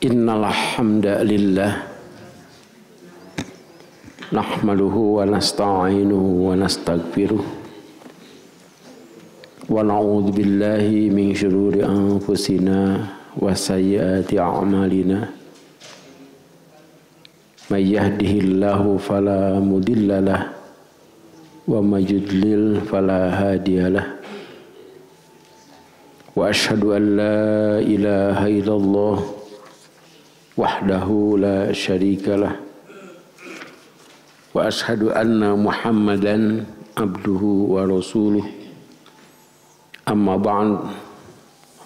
Innal hamdalillah nahmaduhu wa nasta'inuhu wa nastaghfiruh wa na'udzu billahi min syururi anfusina wa sayyiati a'malina. May yahdihillahu fala mudhillalah wa may yudlil fala hadiyalah. Wa asyhadu an la ilaha illallah wahdahu la syarikalah wa asyhadu anna Muhammadan abduhu wa rasuluh. Amma ba'd,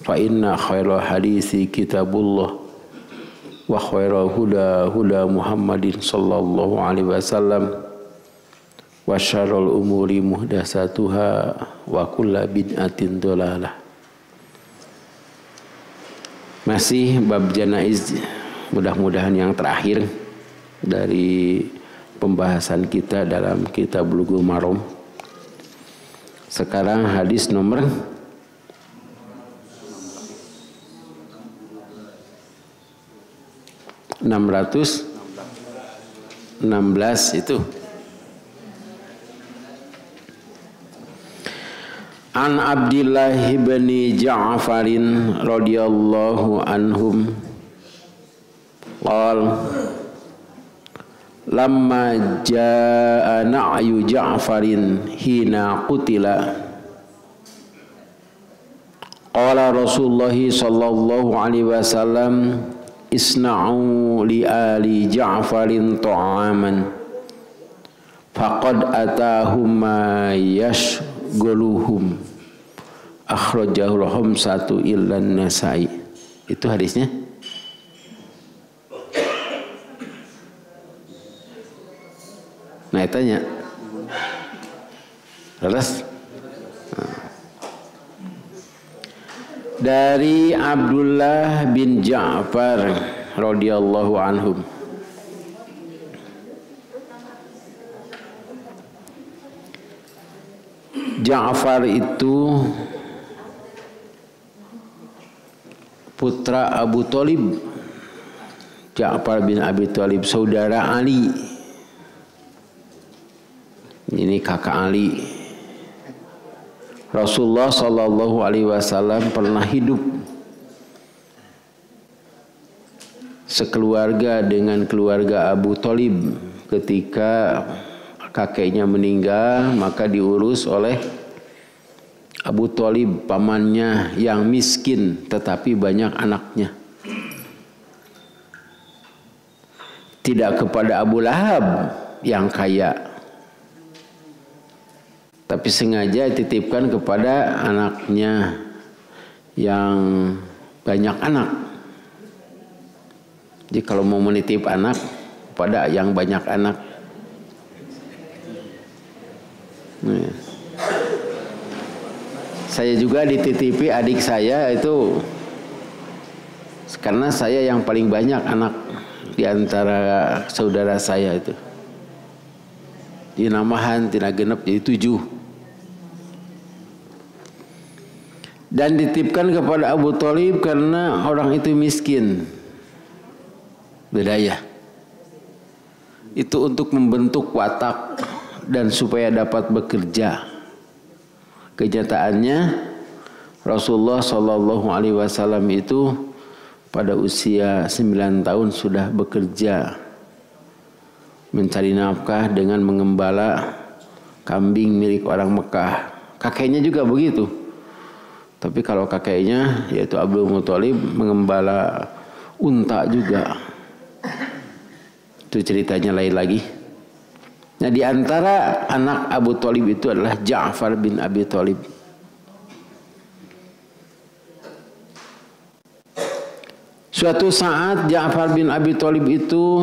fa inna khairal hadisi kitabullah wa khairal huda huda Muhammadin sallallahu alaihi wasallam wa syarrul umuri muhdatsatuha wa kullu bid'atin dhalalah. Masih bab janaiz, mudah-mudahan yang terakhir dari pembahasan kita dalam kitab Bulughul Maram. Sekarang hadis nomor 616 itu. An Abdillah bin Ja'farin radhiyallahu anhum qala lamma jaa na'yu Ja'farin hina qutila qala Rasulullah sallallahu alaihi wasallam isna'u li ali Ja'farin ta'aman faqad atahum ma yashghuluhum akhrajahul khamsatu illan Nasa'i. Itu hadisnya. Nah, tanya. Terus dari Abdullah bin Ja'far radhiyallahu anhum. Ja'far itu putra Abu Thalib. Ja'far bin Abi Thalib saudara Ali. Ini kakak Ali. Rasulullah sallallahu alaihi wasallam pernah hidup sekeluarga dengan keluarga Abu Thalib. Ketika kakeknya meninggal, maka diurus oleh Abu Thalib, pamannya yang miskin tetapi banyak anaknya. Tidak kepada Abu Lahab yang kaya, tapi sengaja dititipkan kepada anaknya yang banyak anak. Jadi kalau mau menitip anak pada yang banyak anak. Saya juga dititipi adik saya itu karena saya yang paling banyak anak di antara saudara saya itu. Di namahan tina genep jadi 7. Dan dititipkan kepada Abu Thalib karena orang itu miskin. Bedaya. Itu untuk membentuk watak dan supaya dapat bekerja. Kenyataannya Rasulullah sallallahu alaihi wasallam itu pada usia 9 tahun sudah bekerja mencari nafkah dengan mengembala kambing milik orang Mekah. Kakeknya juga begitu. Tapi kalau kakeknya yaitu Abdul Muthalib mengembala unta juga. Itu ceritanya lain lagi. Nah, di antara anak Abu Thalib itu adalah Ja'far bin Abi Thalib. Suatu saat Ja'far bin Abi Thalib itu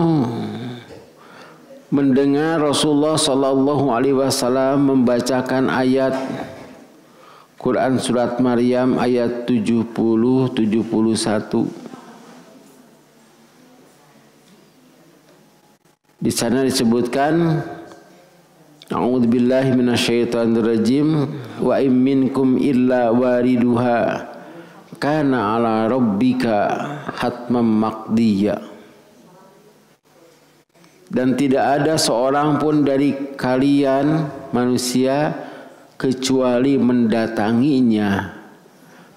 mendengar Rasulullah sallallahu alaihi wasallam membacakan ayat Quran surat Maryam ayat 70-71. Di sana disebutkan A'udzubillahi minasyaitonirrajim wa in minkum illa wariduha kana ala rabbika hatmam maqdiya. Dan tidak ada seorang pun dari kalian manusia kecuali mendatanginya,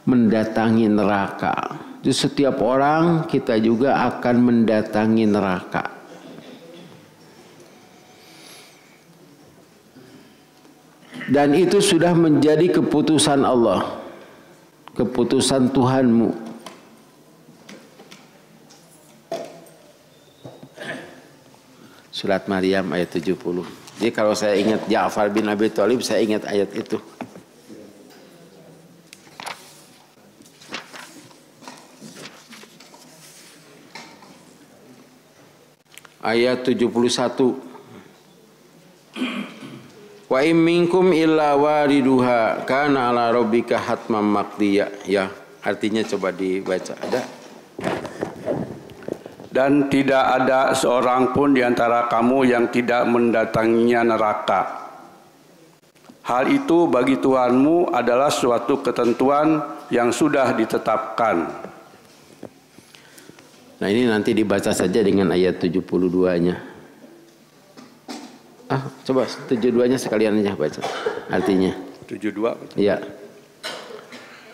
mendatangi neraka. Jadi setiap orang kita juga akan mendatangi neraka. Dan itu sudah menjadi keputusan Allah, keputusan Tuhanmu. Surat Maryam ayat 70. Jadi kalau saya ingat Ja'far bin Abi Thalib, saya ingat ayat itu. Ayat 71. Wa in minkum illa wariduha kana ala rabbika hatmam maqdiya. Ya, artinya coba dibaca. Ada? Dan tidak ada seorang pun di antara kamu yang tidak mendatanginya neraka. Hal itu bagi Tuhanmu adalah suatu ketentuan yang sudah ditetapkan. Nah ini nanti dibaca saja dengan ayat 72-nya. Coba 72-nya sekalian aja baca. Artinya 72. Iya.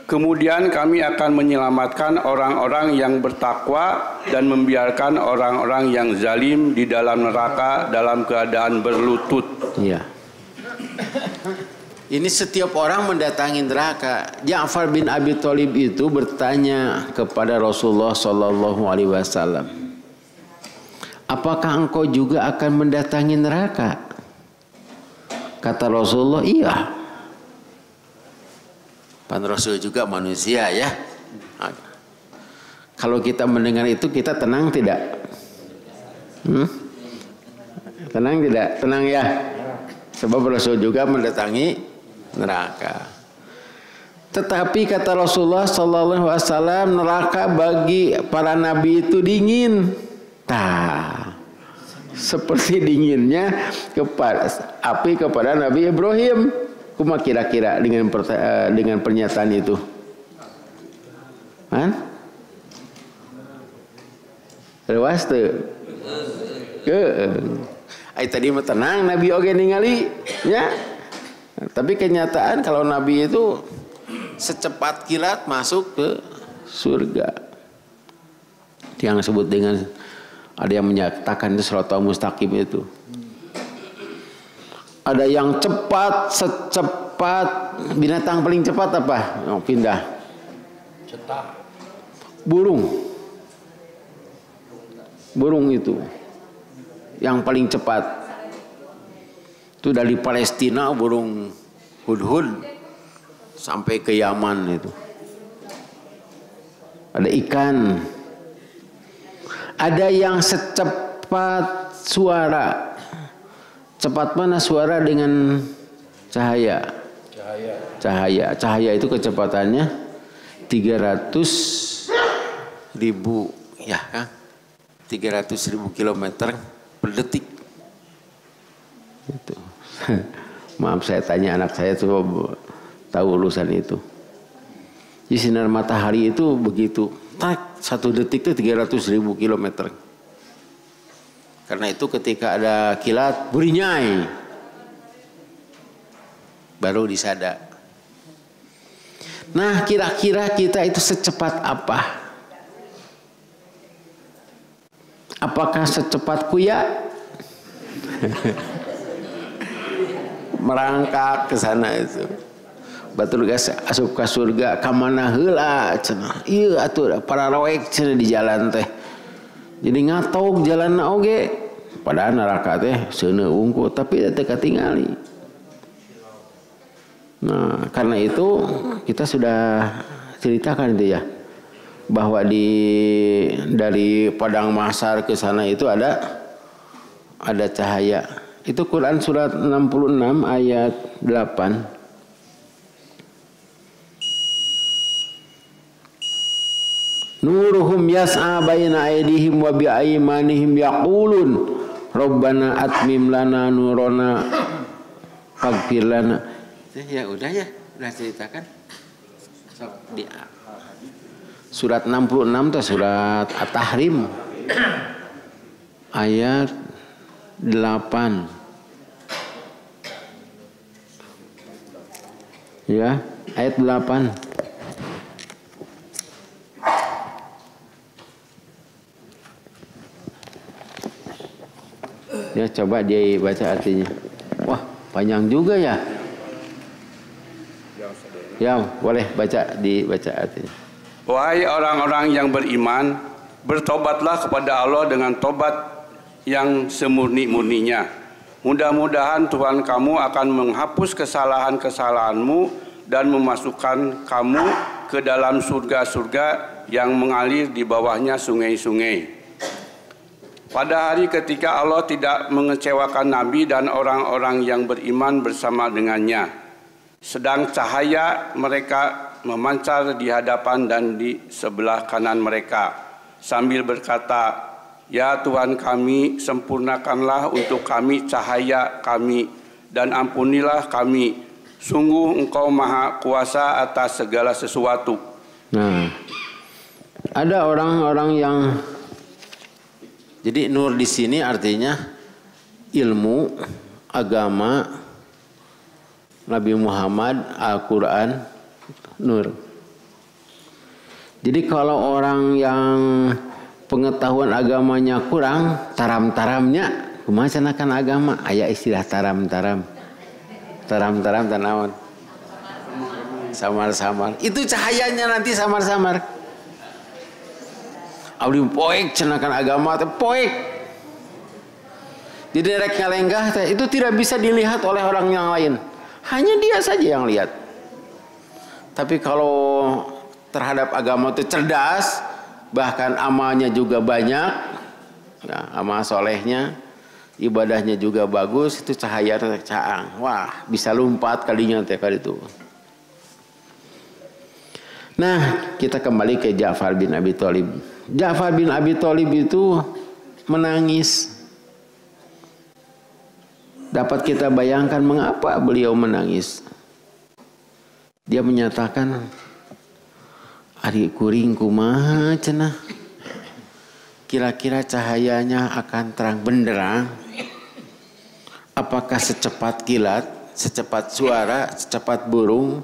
Kemudian kami akan menyelamatkan orang-orang yang bertakwa dan membiarkan orang-orang yang zalim di dalam neraka dalam keadaan berlutut. Iya. Ini setiap orang mendatangi neraka. Ja'far bin Abi Thalib itu bertanya kepada Rasulullah Sallallahu Alaihi Wasallam, apakah engkau juga akan mendatangi neraka? Kata Rasulullah, iya. Pan Rasul juga manusia ya. Kalau kita mendengar itu kita tenang tidak? Tenang tidak? Tenang ya. Sebab Rasul juga mendatangi neraka. Tetapi kata Rasulullah Sallallahu Alaihi Wasallam, neraka bagi para nabi itu dingin. Seperti dinginnya api kepada Nabi Ibrahim. Kuma kira-kira dengan pernyataan itu? Lewas tuh. Tadi mah tenang Nabi oge ningali ya. Tapi kenyataan kalau Nabi itu secepat kilat masuk ke surga. Yang disebut dengan ada yang menyatakan itu siratal mustaqim itu. Ada yang cepat, secepat binatang paling cepat apa? Oh, pindah. Cetak. Burung. Burung itu yang paling cepat. Itu dari Palestina burung hudhud sampai ke Yaman itu. Ada ikan. Ada yang secepat suara. Cepat mana suara dengan cahaya? Cahaya itu kecepatannya 300.000 ya kan? 300.000 kilometer per detik. Itu. Maaf saya tanya anak saya coba tahu urusan itu. Di sinar matahari itu begitu. Satu detik itu 300.000 kilometer. Karena itu ketika ada kilat burinyai baru disadar. Nah kira-kira kita itu secepat apa? Apakah secepat kuya? Merangkak ke sana itu. Batur gas asup ka surga kamana heula cenah. Ieu atuh para roek cenah di jalan teh. Jadi ngatok jalan oge padahal neraka teh seuneu unggul tapi teu katingali. Nah, karena itu kita sudah ceritakan itu ya bahwa dari padang mahsyar ke sana itu ada cahaya. Itu Quran surat 66 ayat 8. Nuruhum yas'a baina aydihim wa bi aymanihim yaqulun Rabbana atmim lana nurana faghfir lana. Ya udah ceritakan. Surat 66 itu surat At-Tahrim ayat 8. Ya, ayat 8. Ya, coba dia baca artinya. Wah, panjang juga ya. Ya, boleh dibaca artinya. Wahai orang-orang yang beriman, bertobatlah kepada Allah dengan tobat yang semurni-murninya. Mudah-mudahan Tuhan kamu akan menghapus kesalahan-kesalahanmu dan memasukkan kamu ke dalam surga-surga yang mengalir di bawahnya sungai-sungai. Pada hari ketika Allah tidak mengecewakan Nabi dan orang-orang yang beriman bersama dengannya, sedang cahaya mereka memancar di hadapan dan di sebelah kanan mereka, sambil berkata, "Ya Tuhan kami, sempurnakanlah untuk kami cahaya kami, dan ampunilah kami. Sungguh Engkau Maha Kuasa atas segala sesuatu." Nah, ada orang-orang yang, jadi nur di sini artinya ilmu, agama, Nabi Muhammad, Al-Quran, nur. Jadi kalau orang yang pengetahuan agamanya kurang, taram-taramnya, kumaha agama, aya istilah taram-taram. Taram-taram tanawan. Samar-samar. Itu cahayanya nanti samar-samar. Abdi poek cenakan agama teh poek. Jadi rek ngalenggah teh itu tidak bisa dilihat oleh orang yang lain. Hanya dia saja yang lihat. Tapi kalau terhadap agama itu cerdas, bahkan amalnya juga banyak, ya, amal solehnya, ibadahnya juga bagus, itu cahaya caang. Wah, bisa lompat kalinya teh kali itu. Nah, kita kembali ke Ja'far bin Abi Thalib. Ja'far bin Abi Thalib itu menangis. Dapat kita bayangkan mengapa beliau menangis. Dia menyatakan, "Ari kuring kumaha cenah? Kira-kira cahayanya akan terang benderang? Apakah secepat kilat, secepat suara, secepat burung,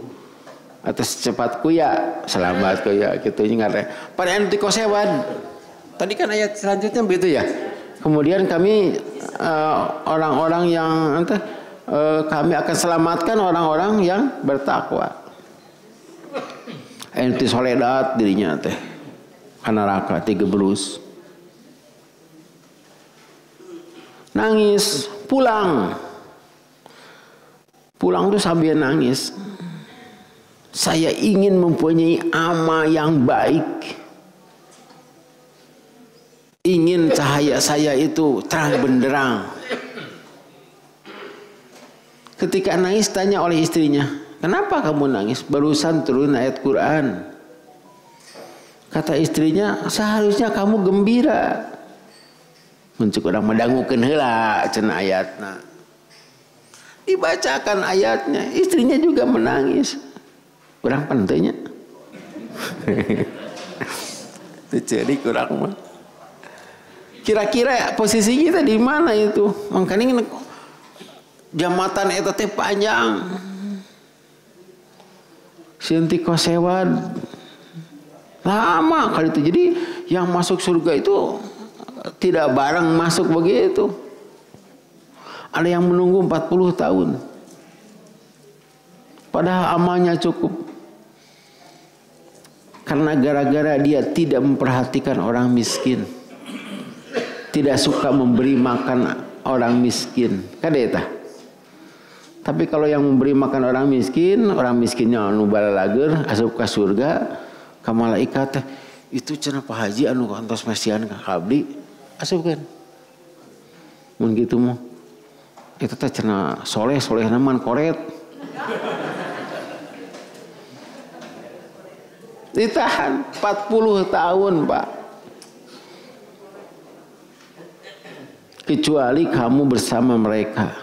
atau secepat kuya?" Selamat kuya gitu ngarep. Pada anu kosewan. Tadi kan ayat selanjutnya begitu ya. Kemudian kami orang-orang yang kami akan selamatkan orang-orang yang bertakwa. Enti soledat dirinya teh neraka 13. Nangis, pulang tuh sambil nangis. Saya ingin mempunyai amal yang baik. Ingin cahaya saya itu terang benderang. Ketika nangis tanya oleh istrinya, "Kenapa kamu nangis? Barusan turun ayat Quran." Kata istrinya, "Seharusnya kamu gembira." Muncul orang mendangukeun heula cenah ayatna. Dibacakan ayatnya, istrinya juga menangis. Kurang pentingnya. Jadi kurang mah. Kira-kira posisi kita di mana itu? Makanya jamatan eta teh panjang. Sinti kosewan lama kali itu. Jadi yang masuk surga itu tidak bareng masuk begitu. Ada yang menunggu 40 tahun. Padahal amalnya cukup. Karena gara-gara dia tidak memperhatikan orang miskin. Tidak suka memberi makan orang miskin. Kadeta. Tapi kalau yang memberi makan orang miskinnya anu balalager asup ka surga, ka malaikat itu cenah Pak Haji anu kantos mesian ka abdi asupkeun. Mun kitu mah eta teh cenah soleh naman koret. Ditahan 40 tahun, Pak. Kecuali kamu bersama mereka.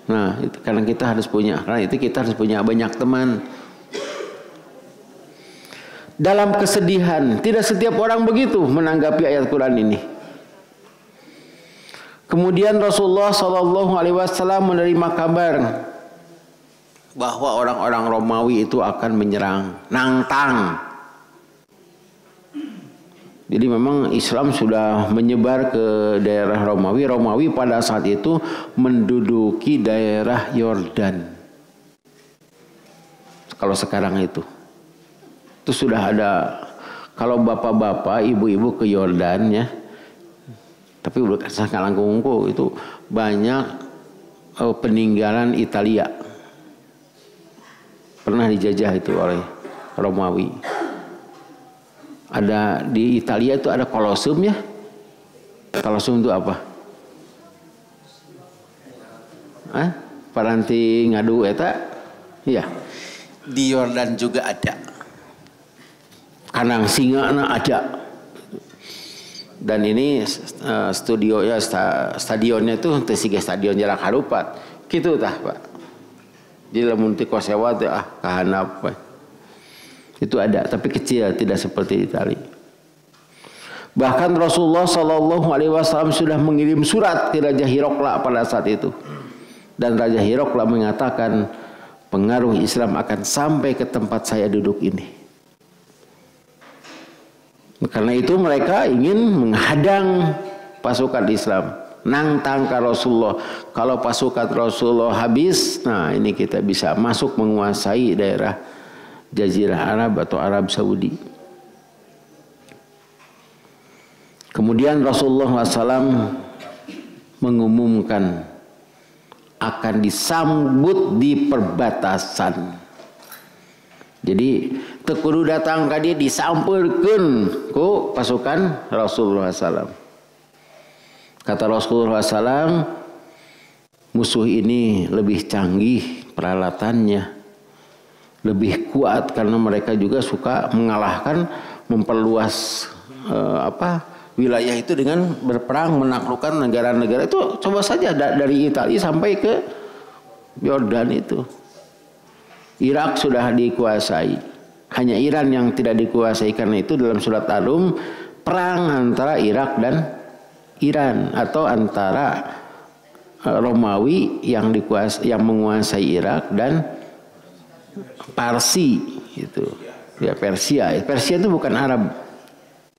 Nah, itu karena kita harus punya banyak teman. dalam kesedihan. Tidak setiap orang begitu menanggapi ayat Quran ini. Kemudian Rasulullah SAW menerima kabar bahwa orang-orang Romawi itu akan menyerang, nantang. Jadi memang Islam sudah menyebar ke daerah Romawi. Romawi pada saat itu menduduki daerah Yordan. Kalau sekarang itu sudah ada. Kalau bapak-bapak, ibu-ibu ke Yordan ya. Tapi udah sekarang itu banyak peninggalan Italia. Pernah dijajah itu oleh Romawi. Ada di Italia itu ada Kolosseum ya. Kolosseum itu apa? Paranti ngadu eta? Iya. Di Yordan juga ada. Kanang Singana ada. Dan ini stadionnya itu tesiga stadion jarak harupat. Gitu tah, Pak. Jadi lamun teu kosewa teh kahanap. Itu ada, tapi kecil, tidak seperti Italia. Bahkan Rasulullah SAW sudah mengirim surat ke Raja Hirokla pada saat itu. Dan Raja Hirokla mengatakan pengaruh Islam akan sampai ke tempat saya duduk ini. Karena itu mereka ingin menghadang pasukan Islam, nantang ke Rasulullah. Kalau pasukan Rasulullah habis, nah ini kita bisa masuk menguasai daerah Jazirah Arab atau Arab Saudi. Kemudian Rasulullah SAW mengumumkan akan disambut di perbatasan. Jadi tekudu datang ka dia disampurkeun ku pasukan Rasulullah SAW. Kata Rasulullah SAW, musuh ini lebih canggih peralatannya, lebih kuat karena mereka juga suka mengalahkan, memperluas wilayah itu dengan berperang menaklukkan negara-negara itu. Coba saja dari Italia sampai ke Yordan itu. Irak sudah dikuasai. Hanya Iran yang tidak dikuasai. Karena itu dalam surat Ar-Rum, perang antara Irak dan Iran atau antara Romawi yang menguasai Irak dan Parsi itu. Ya, Persia. Persia itu bukan Arab.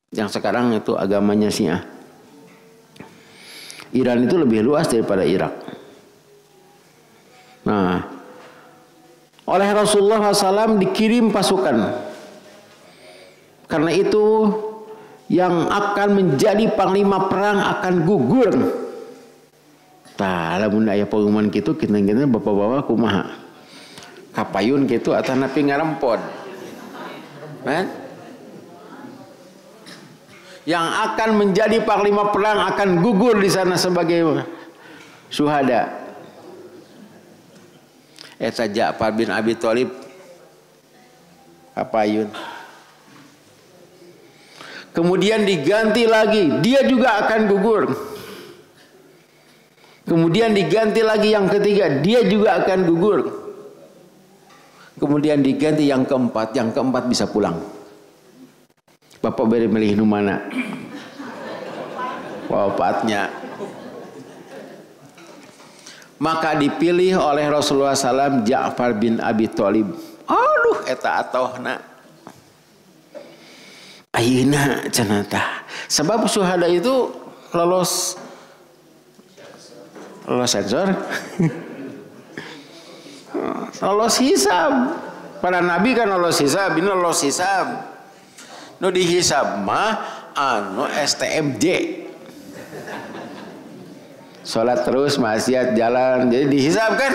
Yang sekarang itu agamanya Syiah. Iran itu lebih luas daripada Irak. Nah, oleh Rasulullah SAW dikirim pasukan. Karena itu yang akan menjadi panglima perang akan gugur. Tah, lamun aya pengumuman kitu kita bapak-bapak kumaha? Kapayun kitu atau napi ngarempod. Kan? Yang akan menjadi panglima perang akan gugur di sana sebagai syuhada. Eta Ja'far bin Abi Thalib kapayun. Kemudian diganti lagi, dia juga akan gugur. Kemudian diganti lagi yang ketiga, dia juga akan gugur. Kemudian diganti yang keempat bisa pulang. Bapak beri milih nu mana? Wafatnya. Maka dipilih oleh Rasulullah SAW Ja'far bin Abi Thalib. Aduh, eta atohna. Ayeuna cenah. Sebab syuhada itu lolos sensor. Lolos hisab. Para nabi kan lolos hisab, ini lolos hisab. Nu dihisab mah anu STMJ. Sholat terus, maksiat jalan, jadi dihisab kan?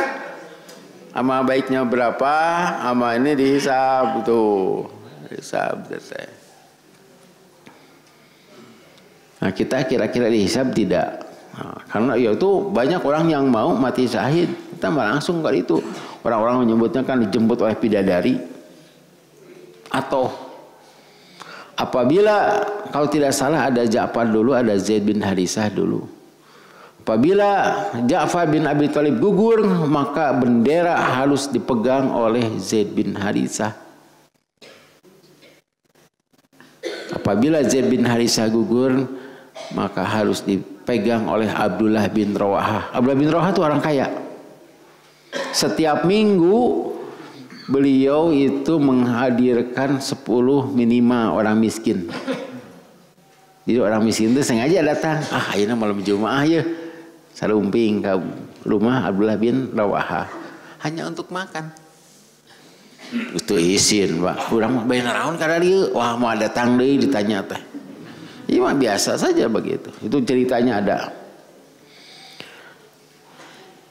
Ama baiknya berapa, ama ini dihisab tuh, hisab. Nah kita kira-kira dihisab tidak? Nah, karena ya itu banyak orang yang mau mati syahid, kita langsung kali itu. Orang-orang menyebutnya kan dijemput oleh bidadari. Atau apabila kalau tidak salah ada Ja'far dulu, ada Zaid bin Harisah dulu. Apabila Ja'far bin Abi Thalib gugur, maka bendera harus dipegang oleh Zaid bin Harisah. apabila Zaid bin Harithah gugur, maka harus dipegang oleh Abdullah bin Rawahah. Abdullah bin Rawahah itu orang kaya. Setiap minggu beliau itu menghadirkan 10 minimal orang miskin. Jadi orang miskin itu sengaja datang. Ayeuna malam Jumaah ya. Salumping ke rumah Abdullah bin Rawahah. Hanya untuk makan. Itu izin, Pak. Urang bayar naon kada dieu? Wah, mau datang deui ditanya teh. Iya mah biasa saja begitu. Itu ceritanya ada.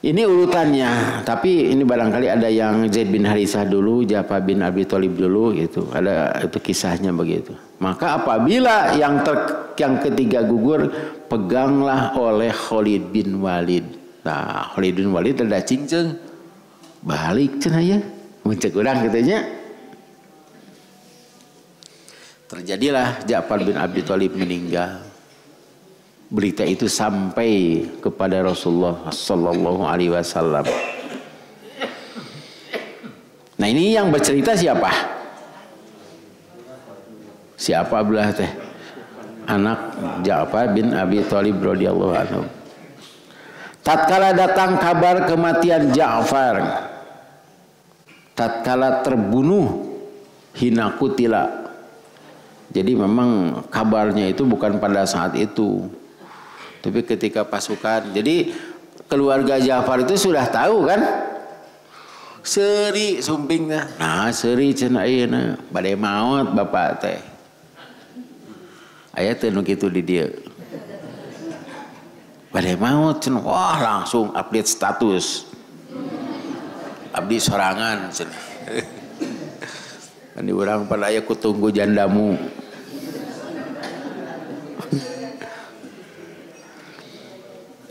Ini urutannya, tapi ini barangkali ada yang Zaid bin Harithah dulu, Ja'far bin Abi Thalib dulu gitu. Ada itu kisahnya begitu. Maka apabila yang ketiga gugur, peganglah oleh Khalid bin Walid. Nah, Khalid bin Walid ada cinceng. Balik cenah ya. Mencek urang katanya. Terjadilah Ja'far bin Abi Thalib meninggal. Berita itu sampai kepada Rasulullah sallallahu alaihi wasallam. Nah, ini yang bercerita siapa? Siapa belah teh? Anak Ja'far bin Abi Thalib radhiyallahu anhu. Tatkala datang kabar kematian Ja'far, tatkala terbunuh hina kutila. Jadi memang kabarnya itu bukan pada saat itu, tapi ketika pasukan. Jadi keluarga Ja'far itu sudah tahu kan? Seri sumpingnya. Nah, seri cenah ayeuna bade maot bapak teh. Aya teh nu kitu di dieu. Bade maot cenah. Wah, langsung update status. Abdi sorangan cenah. Andi urang pada aya kutunggu jandamu.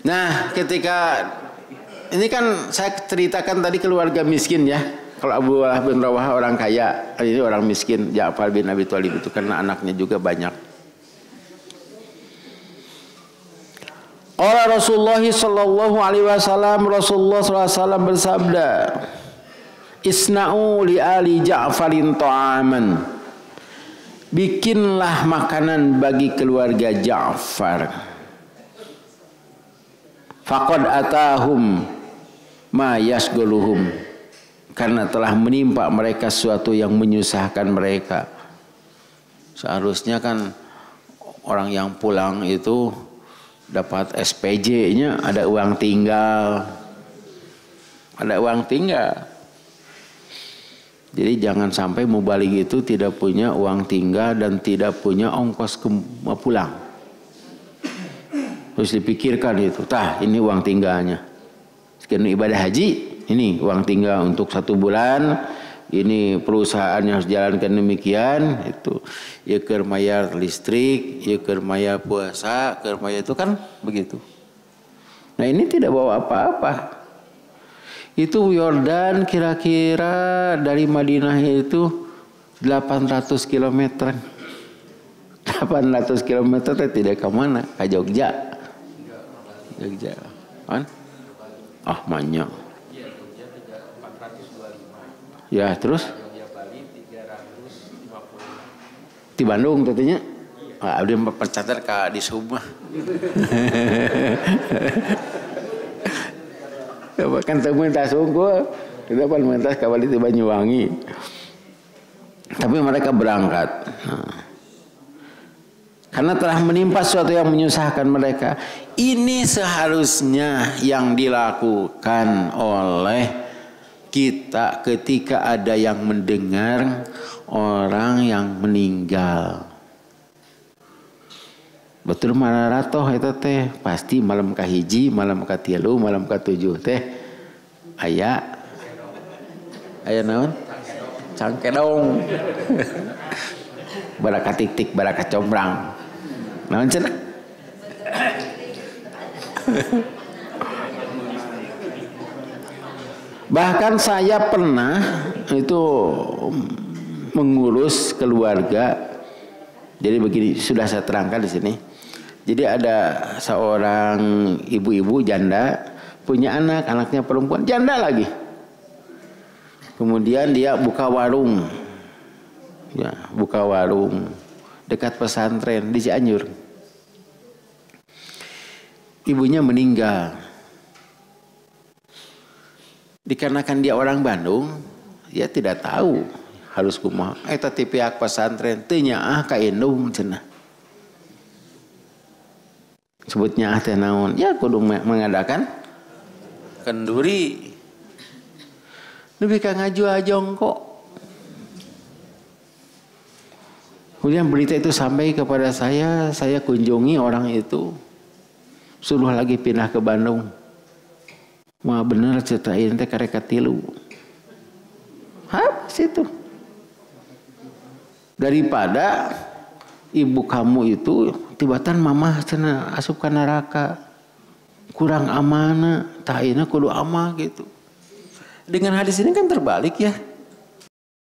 Nah, ketika ini kan saya ceritakan tadi keluarga miskin ya. Kalau Abdullah bin Rawahah orang kaya, ini orang miskin. Ja'far bin Abi Thalib itu karena anaknya juga banyak. Qala Rasulullah sallallahu alaihi wasallam, Rasulullah sallallahu alaihi wasallam bersabda, "Isna'u li ali Ja'farin ta'aman." Bikinlah makanan bagi keluarga Ja'far. Faqad atahum ma yasguluhum, karena telah menimpa mereka sesuatu yang menyusahkan mereka. Seharusnya kan orang yang pulang itu dapat SPJ-nya, ada uang tinggal. Ada uang tinggal. Jadi jangan sampai mubalik itu tidak punya uang tinggal dan tidak punya ongkos pulang. Terus dipikirkan itu, ini uang tinggalnya. Sekian ibadah haji, ini uang tinggal untuk 1 bulan. Ini perusahaan yang harus jalankan demikian. Itu ya keur mayar listrik, ya keur mayar puasa, keur mayar itu kan begitu. Nah, ini tidak bawa apa-apa. Itu Yordan kira-kira dari Madinah itu 800 km. 800 km tidak ke mana? Ke Jogja. Jogja. Kan? Ah, banyak. Ya, terus? Di Bandung tentunya. Ah, ada percatat ka di Subah. Kan temuin tas unggul, kita pan mentas kawali di Banyuwangi. Tapi mereka berangkat. Karena telah menimpa sesuatu yang menyusahkan mereka. Ini seharusnya yang dilakukan oleh kita ketika ada yang mendengar orang yang meninggal. Betul mararatoh eta teh pasti malam kahiji, malam katilu, malam katujuh teh aya naon? Cangkedong. Baraka tik-tik, baraka combrang. Naon cenah? Bahkan saya pernah itu mengurus keluarga. Jadi begini, sudah saya terangkan di sini. Jadi ada seorang ibu-ibu janda punya anak, anaknya perempuan janda lagi. Kemudian dia buka warung. Ya, buka warung dekat pesantren di Cianjur. Ibunya meninggal. Dikarenakan dia orang Bandung, dia tidak tahu harus kumaha. Eta ti pihak pesantren teu nyaah ka indung cenah. Sebutnya teh naon? Ya kudu mengadakan kenduri. Lebih ka ngaju jongkok. Kemudian berita itu sampai kepada saya kunjungi orang itu. Suruh lagi pindah ke Bandung. Wah bener cerita ini teh karek katilu. Habis itu. Daripada ibu kamu itu tibatan mamah cenah asup ka neraka. Kurang amanah, tah ayeuna kudu amah gitu. Dengan hadis ini kan terbalik ya.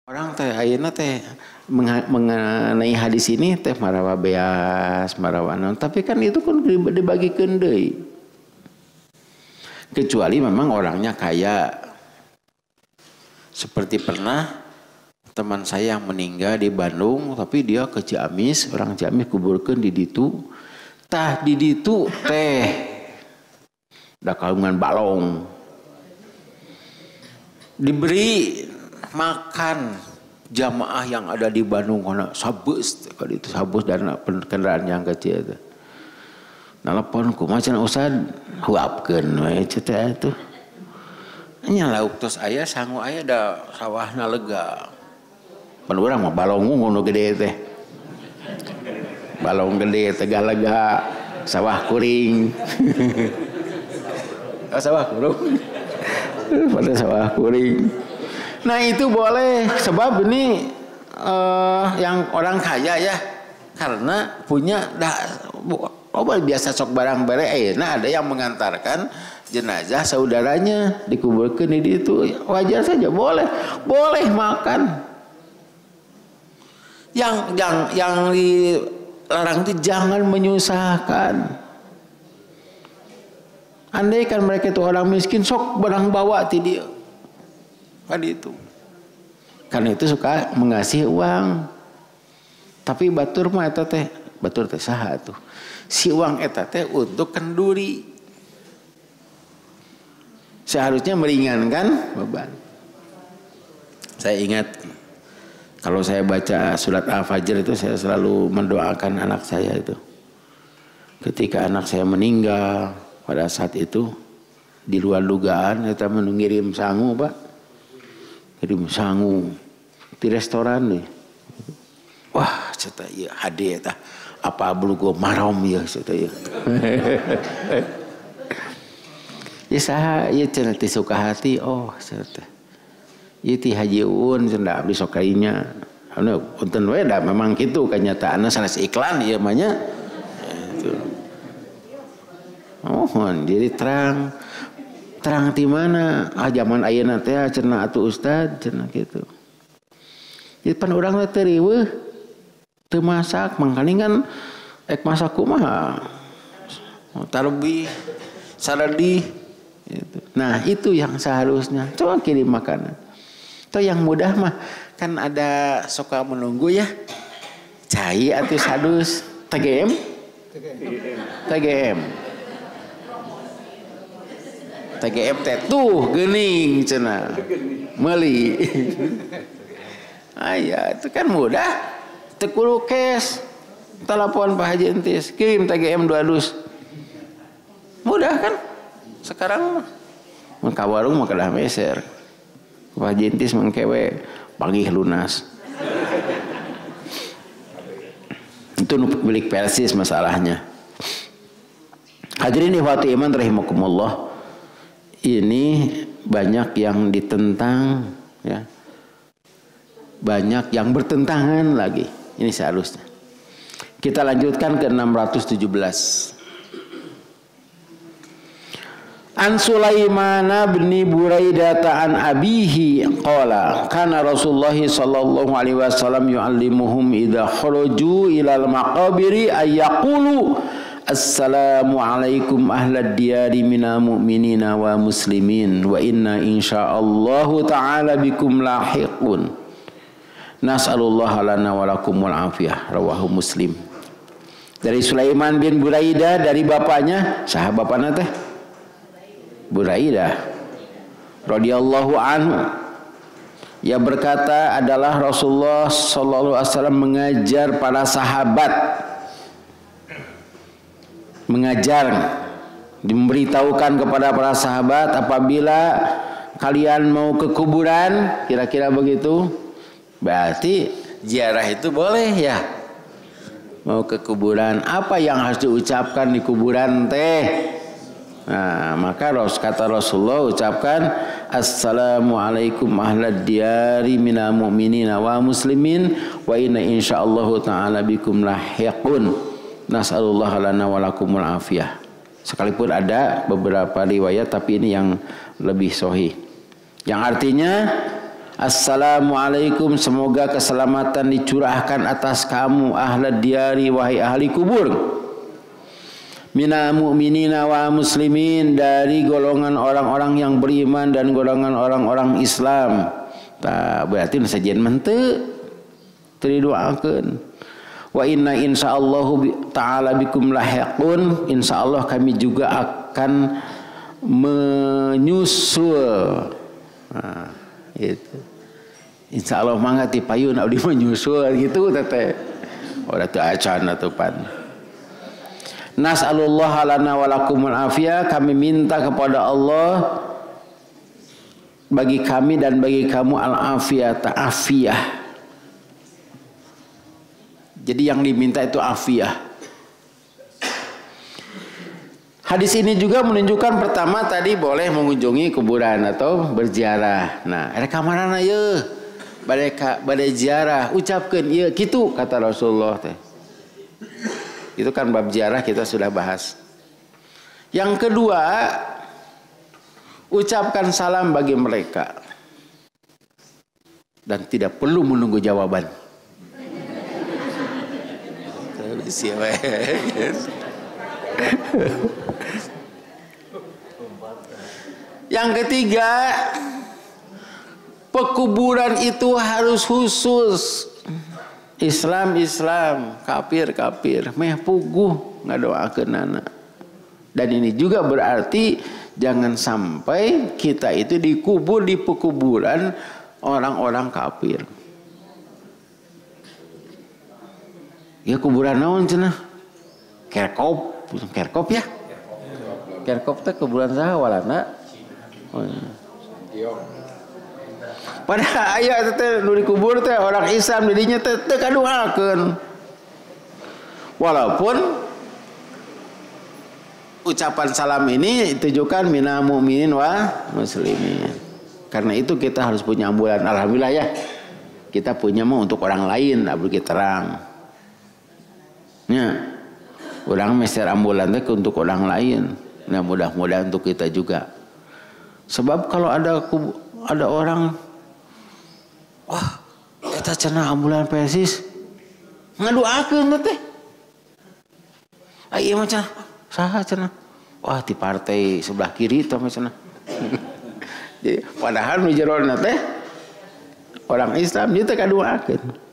Orang teh ayeuna teh mengenai hadis ini teh marawa beas, marawa naon, tapi kan itu kan dibagikeun deui. Kecuali memang orangnya kaya. Seperti pernah teman saya yang meninggal di Bandung, tapi dia ke Ciamis, orang Ciamis kuburkeun di ditu. Tah di ditu teh da kalungan balong. Diberi makan jamaah yang ada di Bandung karena sabus kali itu sabus dan kendaraan yang kecil itu. Nelpon ku macan Ustad huapkeun we cenah atuh. Nya lauk tos aya sangu aya da sawahna lega. Pan urang mah balong ngono gede teh. Balong gede teh lega sawah kuring. Sawah kuring. Pada sawah kuring. Nah itu boleh sebab ini yang orang kaya ya karena punya biasa sok barang bare nah ada yang mengantarkan jenazah saudaranya dikuburkan di itu wajar saja boleh makan. Yang dilarang itu jangan menyusahkan. Andai kan mereka itu orang miskin, sok barang bawa ti dia. Kan itu. Karena itu suka mengasih uang. Tapi batur mah eta teh, batur teh saha tuh. Si uang eta teh untuk kenduri. Seharusnya meringankan beban. Saya ingat kalau saya baca surat Al-Fajr itu saya selalu mendoakan anak saya itu. Ketika anak saya meninggal, pada saat itu di luar dugaan kita mengirim sangu Pak, kirim sangu di restoran nih. Wah cerita iya hadiah tah apa bulugo marom ya cerita iya. Ya saha ieu cenah teh suka hati oh cerita. Ieu ti Haji Uun cenah abdi sok kainya. Anu punten we da memang kitu kenyataanna sanes iklan ieu mah nya. Itu. Mohon jadi terang di mana zaman ayeuna teh cenah atuh Ustad cenah kitu. Jadi pan urang teh riweuh teu masak mangkali kan ek masak kumaha tarbi saradi gitu. Nah itu yang seharusnya coba kirim makanan. Atau yang mudah mah kan ada suka menunggu ya cai atuh sadus TGM teh tuh geuning cenah meuli. Aya itu kan mudah. Teu kudu cash. Telepon Pak Haji Entis, kirim TGM 2 dus. Mudah kan? Sekarang mah ka warung mah kedah meser. Pak Haji Entis mangkewe panggih lunas. Itu milik Persis masalahnya. Hadirin ikhwati iman rahimakumullah. Ini banyak yang ditentang ya. Banyak yang bertentangan lagi. Ini seharusnya. Kita lanjutkan ke 617. An Sulaiman bin Buraidah an abihi qala kana Rasulullah sallallahu alaihi wasallam yu'allimuhum idza kharaju ilal maqabiri ay yaqulu assalamu alaikum ahlad diyari minal mu'minina wa muslimin wa inna insyaallahu ta'ala bikum lahiqun. Nas'alullah lana wa lakumul afiyah. Rawahu Muslim. Dari Sulaiman bin Buraidah, dari bapaknya, sahabat bapakna teh Buraidah radhiyallahu anhu. Ia berkata, adalah Rasulullah sallallahu alaihi wasallam mengajar para sahabat, memberitahukan kepada para sahabat, apabila kalian mau ke kuburan, kira-kira begitu, berarti ziarah itu boleh ya. Mau ke kuburan, apa yang harus diucapkan di kuburan teh? Nah, maka kata Rasulullah, ucapkan assalamualaikum ahlad diyari minal mu'minina wa muslimin wa inna insyaallahu ta'ala bikum lahiqun nas'alullah lana wa lakumul afiyah. Sekalipun ada beberapa riwayat, tapi ini yang lebih sahih, yang artinya assalamualaikum, semoga keselamatan dicurahkan atas kamu ahlad diyari, wahai ahli kubur, minal mu'minina wa muslimin, dari golongan orang-orang yang beriman dan golongan orang-orang Islam. Berarti sajian mente didoakeun. Wa inna insyaallahu ta'ala bikum lahiqun, insyaallah kami juga akan menyusul. Nah, itu. Insyaallah mangga ti payun abdi menyusul gitu teh. Ora teu acan atuh pan. Nas'alullah lana wa lakumul afiyah, kami minta kepada Allah bagi kami dan bagi kamu al-afiyah, afiyah. Jadi yang diminta itu afiyah. Hadis ini juga menunjukkan pertama tadi boleh mengunjungi kuburan atau berziarah. Nah, reka marana ye bade ziarah, ucapkeun ieu kitu kata Rasulullah teh. Itu kan bab ziarah kita sudah bahas. Yang kedua, ucapkan salam bagi mereka dan tidak perlu menunggu jawaban. Yang ketiga, pekuburan itu harus khusus. Islam, kafir, meh puguh ngadoakeunana. Dan ini juga berarti jangan sampai kita itu dikubur di pekuburan orang-orang kafir. Ya kuburan naon cenah? Kerkop ya? Kerkop teh kuburan saha walana? Oh, iya. Pada aya teh nu dikubur teh orang Islam didinya teh kaduakeun. Walaupun ucapan salam ini ditujukan minal mu'minin wa muslimin. Karena itu kita harus punya ambulan. Alhamdulillah ya. Kita punya mah untuk orang lain, abdi terang. Ya, orang meser ambulan teh untuk orang lain. Nah, mudah-mudahan untuk kita juga. Sebab kalau ada orang, wah, eta cenah ambulan Persis ngaduakeun teh. Ieu mah cenah saha cenah? Wah, di partai sebelah kiri teh mah cenah. Jadi padahal nu jerona teh orang Islam dia teh kaduakeun.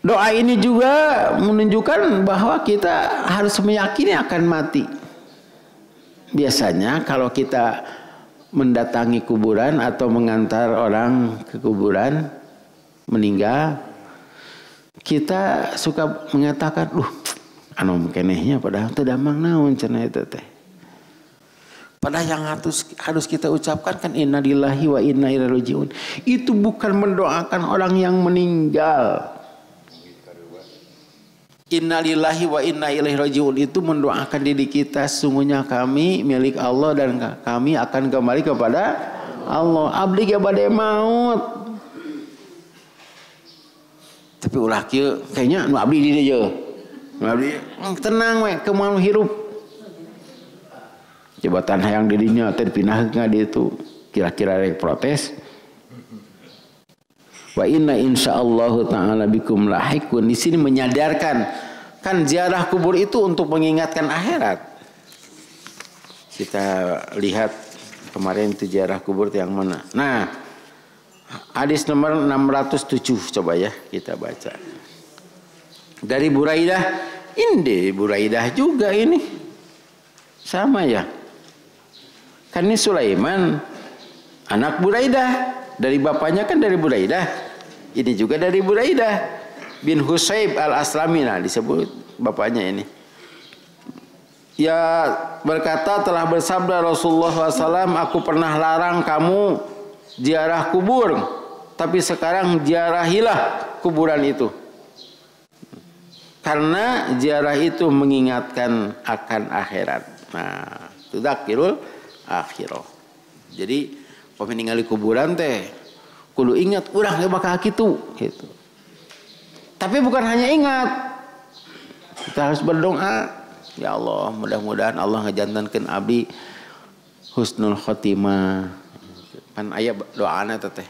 Doa ini juga menunjukkan bahwa kita harus meyakini akan mati. Biasanya kalau kita mendatangi kuburan atau mengantar orang ke kuburan meninggal, kita suka mengatakan, anu kenehnya padahal teu damang naon cenah eta teh. Padahal yang harus kita ucapkan kan innalillahi wa inna ilaihi rajiun. Itu bukan mendoakan orang yang meninggal. Innalillahi wa inna ilaihi rajiun itu mendoakan diri kita, sungguhnya kami milik Allah dan kami akan kembali kepada Allah. Abdi ge bade maut. Tapi ulah kieu kayaknya nu abdi di dieu. Nu abdi tenang we kemana hirup. Jabatan hayang di dinya teh dipinahkeun ka ditu. Kira-kira rek protes. Wa inna insyaallahu ta'ala bikum lahiqun. Di sini menyadarkan kan ziarah kubur itu untuk mengingatkan akhirat. Kita lihat Kemarin itu ziarah kubur yang mana? Nah, hadis nomor 607 coba ya kita baca. Dari Buraidah, ini Buraidah juga ini. Sama ya. Kan ini Sulaiman anak Buraidah, dari bapaknya kan dari Buraidah. Ini juga dari Buraidah bin Husayb al-Aslami, nah disebut bapaknya ini. Ya berkata telah bersabda Rasulullah SAW, aku pernah larang kamu ziarah kubur, tapi sekarang ziarahilah kuburan itu. Karena ziarah itu mengingatkan akan akhirat. Nah, tudzakirul akhirah. Jadi pemeninggali kuburan teh kudu ingat urang ge bakal kitu gitu. Tapi bukan hanya ingat, kita harus berdoa. Ya Allah, mudah-mudahan Allah ngejantankeun abdi husnul khotimah. Kan aya doana teh.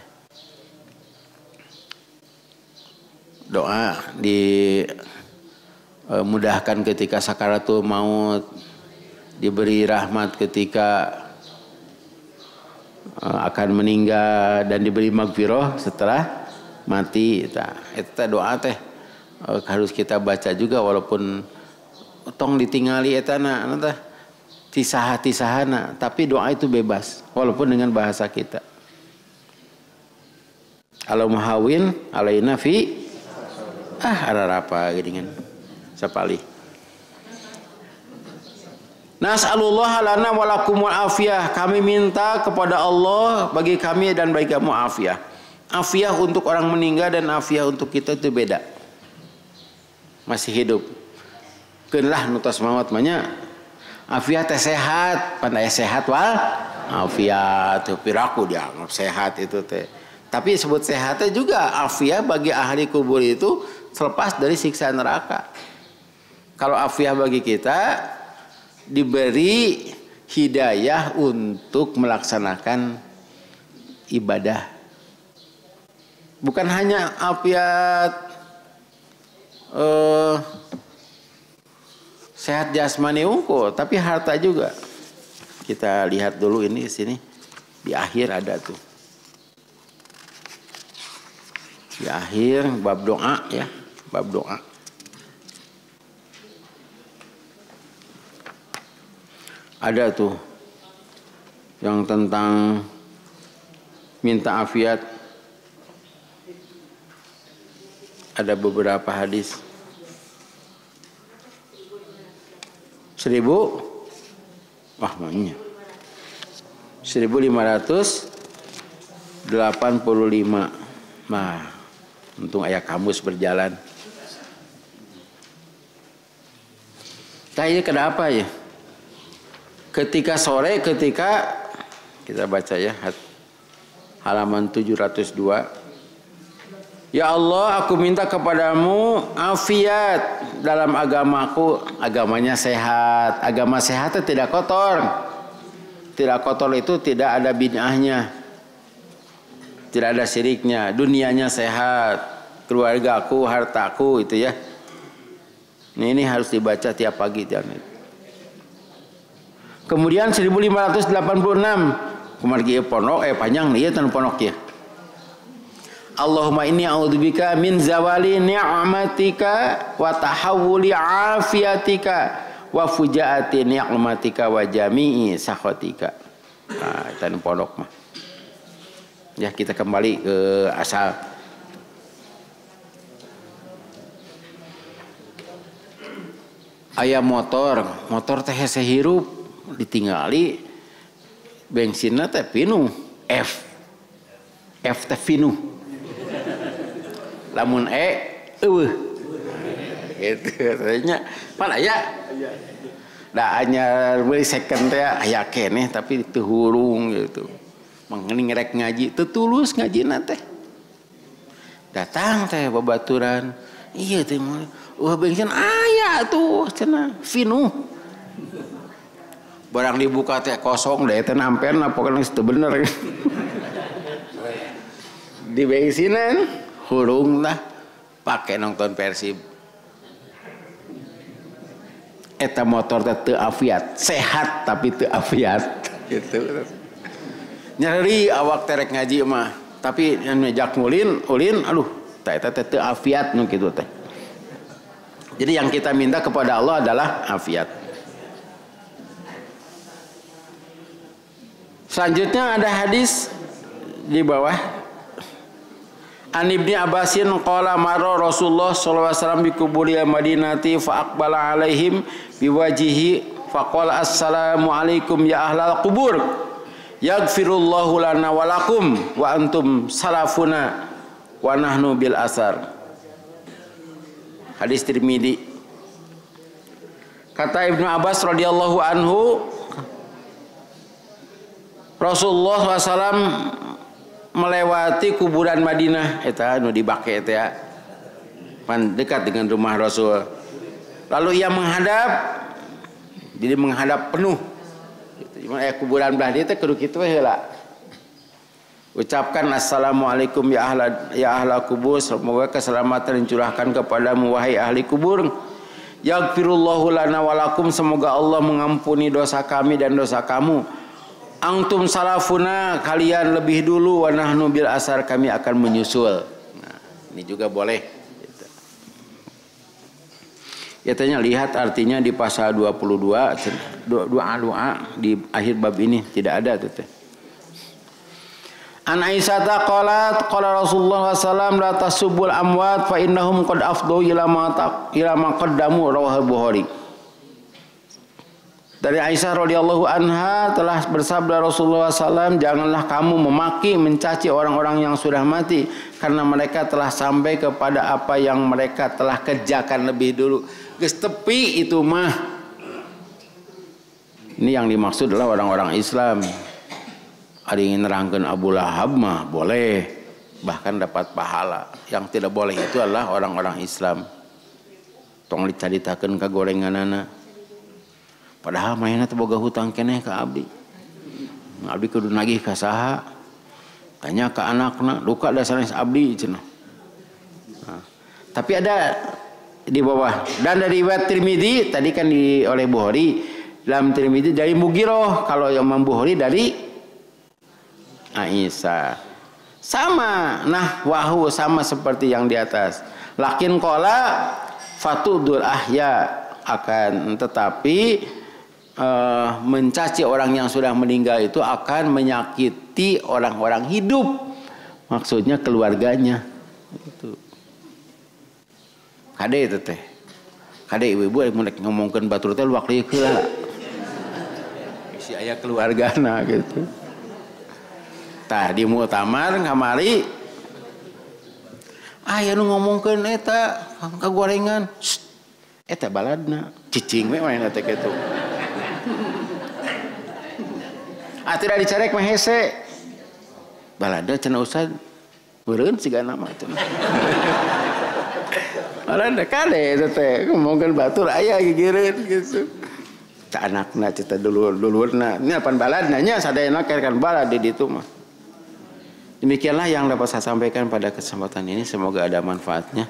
Doa dimudahkan ketika sakaratul maut, diberi rahmat ketika akan meninggal, dan diberi magfirah setelah mati. Itu doa teh harus kita baca juga, walaupun tong ditinggali etana teh tisah-tisahana, tapi doa itu bebas walaupun dengan bahasa kita. Kalau mahawin alaina fi ararapa geuningan sapali. Nas'alullah lana wa lakumul afiyah. Kami minta kepada Allah bagi kami dan bagi kamu afiyah. Afiyah untuk orang meninggal dan afiyah untuk kita itu beda. Masih hidup. Keunlah nutos maot manya. Afiyah teh sehat, pandai sehat wal afiyah teu piraku dianggap sehat itu teh. Tapi sebut sehatnya juga afiyah bagi ahli kubur itu selepas dari siksa neraka. Kalau afiyah bagi kita diberi hidayah untuk melaksanakan ibadah. Bukan hanya afiat sehat jasmani unggul, tapi harta juga. Kita lihat dulu ini di sini di akhir ada tuh. Di akhir bab doa ya, bab doa. Ada tuh yang tentang minta afiat. Ada beberapa hadis. 1000 maknya 1585. Nah, untung ayah kamus berjalan. Kayaknya kenapa ya? Ketika sore, ketika kita baca ya halaman 702. Ya Allah, aku minta kepadamu afiat dalam agamaku. Agamanya sehat. Agama sehat itu tidak kotor. Tidak kotor itu tidak ada bid'ahnya. Tidak ada syiriknya. Dunianya sehat. Keluargaku, hartaku itu ya. Ini harus dibaca tiap pagi. Kemudian 1586. Kumargi pondok panjang nih ya tan pondok ya. Allahumma inni a'udzubika min zawali ni'matika wa tahawuli afiatika wa fujaati ni'matika wa jami'i sakhatika. Nah, itu pondok mah. Ya, kita kembali ke asal. Aya motor teh hese hirup ditinggali bensinna teh pinu F teh pinu. Lamun gitu katanya mana ya da anyar beli second teh aya keneh tapi teu hurung gitu mangeuning rek ngaji teu tulus ngajina teh datang teh babaturan iya teh wah bensin aya tuh cenah Vinu barang dibuka teh kosong deh teh amper pokoknya teu bener di bensinan hurung lah pakai nonton Persib. Eta motor teh teu afiat, sehat tapi teu afiat gitu. nyeri awak terek ngaji mah, tapi ngejak ulin, aduh, teh teu afiat nu kitu teh. Jadi yang kita minta kepada Allah adalah afiat. Selanjutnya ada hadis di bawah. An Ibni Abbasin qala marra Rasulullah sallallahu alaihi wasallam bi kuburi Madinati fa aqbala alaihim biwajihi fa qala assalamu alaikum ya ahlal qubur yaghfirullahu lana wa lakum wa antum salafuna wa nahnu bil asar. Hadis Tirmidzi. Kata Ibnu Abbas radhiyallahu anhu, Rasulullah SAW melewati kuburan Madinah eta nu dibake eta ya. Pan dekat dengan rumah Rasul. Lalu ia menghadap, jadi menghadap penuh. Gitu. Kuburan belah dia teh kudu kitu we heula. Ucapkan assalamualaikum ya ahla kubur, semoga keselamatan dicurahkan kepadamu wahai ahli kubur. Yaghfirullahu lana wa lakum, semoga Allah mengampuni dosa kami dan dosa kamu. Antum salafuna, kalian lebih dulu, wa nahnu bil asar, kami akan menyusul. Nah, ini juga boleh. Ya tanya lihat artinya di pasal 22 doa di akhir bab ini tidak ada tuh teh. An Aisyah qalat qala Rasulullah sallallahu la tasubul amwat fa innahum qad afdu ila ma qaddamu rawahu Bukhari. Dari Aisyah radhiyallahu anha telah bersabda Rasulullah SAW, janganlah kamu memaki mencaci orang-orang yang sudah mati karena mereka telah sampai kepada apa yang mereka telah kerjakan lebih dulu. Geus tepi itu mah. Ini yang dimaksud adalah orang-orang Islam. Ada yang nerangkan Abu Lahab mah boleh, bahkan dapat pahala. Yang tidak boleh itu adalah orang-orang Islam. Tong dicaritakeun ka gorenganana. Padahal mainnya teu boga hutang keneh ka abdi. Abdi kudu nagih ka saha? Tanya ke anakna, duka da sanes abdi cenah. Nah, tapi ada di bawah. Dan dari riwayat Tirmidzi tadi kan oleh Bukhari, dalam Tirmidzi dari Mughirah, kalau yang Imam Bukhari dari Aisyah. Sama, nah wahu sama seperti yang di atas. Lakin qala fatudul ahya, akan tetapi mencaci orang yang sudah meninggal itu akan menyakiti orang-orang hidup, maksudnya keluarganya. Itu kade itu teh, kade ibu-ibu yang ngomongkan batur teh luak lieu heula, si aya keluargana gitu. Tah di muktamar kamari aya nu ngomongkeun eta kagorengan, eta baladna cicing we main eta kitu. Tidak dicarek mah hese. Balada cenah ustad beureun siga nama cenah. Balada kade eta teh ngomongkeun batur aya gigireun gitu. Ka anakna cerita dulurna. Nya pan baladna nya sadayana kan balad di ditu mah. Demikianlah yang dapat saya sampaikan pada kesempatan ini, semoga ada manfaatnya.